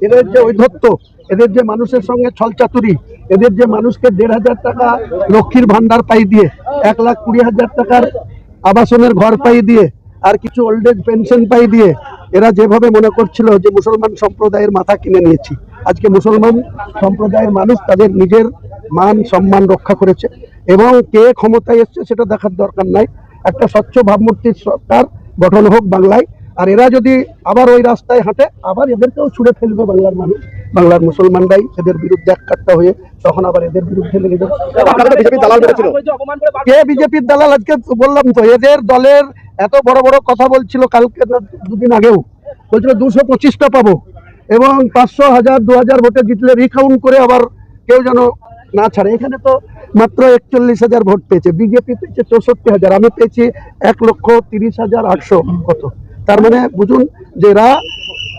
এদের যে ঔদ্ধত্য, এদের যে মানুষের সঙ্গে ছলচাতুরি, এদের যে মানুষকে 1,500 টাকা লক্ষ্মীর ভান্ডার পাই দিয়ে, 1,20,000 টাকার আবাসনের ঘর পাই দিয়ে, আর কিছু ওল্ড এজ পেনশন পাই দিয়ে এরা যেভাবে মনে করছিল যে মুসলমান সম্প্রদায়ের মাথা কিনে নিয়েছি, আজকে মুসলমান সম্প্রদায়ের মানুষ তাদের নিজের মান সম্মান রক্ষা করেছে। এবং কে ক্ষমতায় এসছে সেটা দেখার দরকার নাই, একটা স্বচ্ছ ভাবমূর্তির সরকার গঠন হোক বাংলায়। আর এরা যদি আবার ওই রাস্তায় হাঁটে, আবার এদেরকেও ছুড়ে ফেলবে বাংলার মানুষ, বাংলার মুসলমানরাই এদের বিরুদ্ধে এককাট্টা হয়ে তখন আবার এদের বিরুদ্ধে লেগে যাবে। কে বিজেপির দালাল? আজকে বললাম তো, এদের দলের এত বড় বড় কথা বলছিল, কালকে দুদিন আগেও বলছিল 225টা পাবো এবং 500, 1000, 2000 ভোটে জিতলে রিকাউন্ট করে আবার কেউ যেন না ছাড়ে। এখানে তো মাত্র 41,000 ভোট পেয়েছে, বিজেপি পেয়েছে 64,000, আমি পেয়েছি 1,30,800 কত। তার মানে বুঝুন যে এরা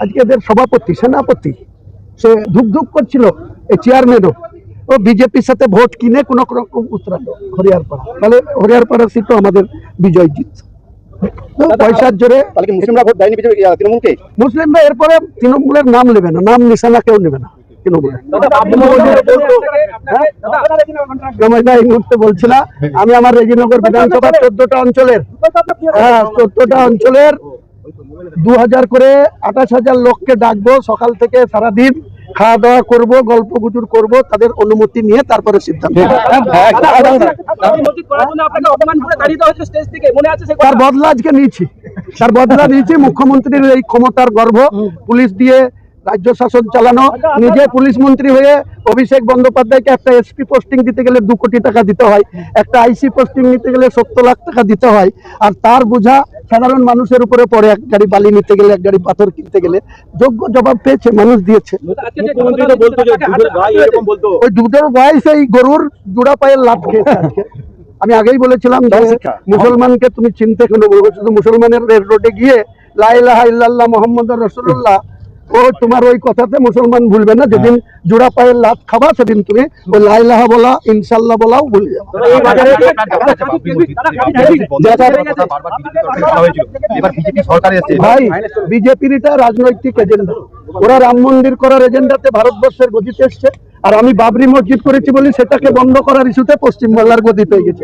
আজকে এদের সভাপতি সেনাপতি সে ধুকধুক করছিল, এই চেয়ারম্যানও ও বিজেপির সাথে ভোট কিনে কোনো রকম উতরালো হরিয়ারপাড়া, তাহলে হরিয়ারপাড়ার সিটও আমাদের বিজয় জিত। পয়সার জোরে মুসলিমরা ভোট দেয়নি তৃণমূলকে, মুসলিমরা এরপরে তৃণমূলের নাম নেবে না, নাম নিশানা কেউ নেবে না এই মুহূর্তে বলছি না। আমি আমার রেজিনগর বিধানসভার 14টা অঞ্চলের 2000 করে 28,000 লোককে ডাকবো, সকাল থেকে সারাদিন খাওয়া দাওয়া করবো, গল্প গুজর করবো, তাদের অনুমতি নিয়ে তারপরে সিদ্ধান্ত। তার বদলা আজকে নিয়েছি, তার বদলা নিয়েছি। মুখ্যমন্ত্রীর এই ক্ষমতার গর্ব, পুলিশ দিয়ে রাজ্য শাসন চালানো, নিজে পুলিশ মন্ত্রী হয়ে অভিষেক বন্দ্যোপাধ্যায়কে একটা এসপি পোস্টিং দিতে গেলে 2 কোটি টাকা দিতে হয়, একটা আইসি পোস্টিং নিতে গেলে 70 লাখ টাকা দিতে হয়। আর তার বোঝা সাধারণ মানুষের উপরে পড়ে, এক গাড়ি বালি নিতে গেলে, এক গাড়ি পাথর কিনতে গেলে। যোগ্য জবাব পেয়েছে, মানুষ দিয়েছে। ওই দুধের বয়স এই গরুর জোড়া পায়ের লাভ খেয়েছে। আমি আগেই বলেছিলাম যে মুসলমানকে তুমি চিনতে কেন বলবো, শুধু মুসলমানের রোডে গিয়ে লা ইলাহা ইল্লাল্লাহ মুহাম্মাদুর রাসূলুল্লাহ, ও তোমার ওই কথাতে মুসলমান ভুলবে না। যেদিন জোড়া পায়ের লাত খাবা সেদিন তুমি ওই লা ইলাহা বলা, ইনশাআল্লাহ বলাও ভুলে যাবে। ভাই বিজেপির এটা রাজনৈতিক এজেন্ডা, ওরা রাম মন্দির করার এজেন্ডাতে ভারতবর্ষের গদিতে এসছে। আর আমি বাবরি মসজিদ করেছি বলি সেটাকে বন্ধ করার ইস্যুতে পশ্চিমবাংলার গদি পেয়ে গেছে।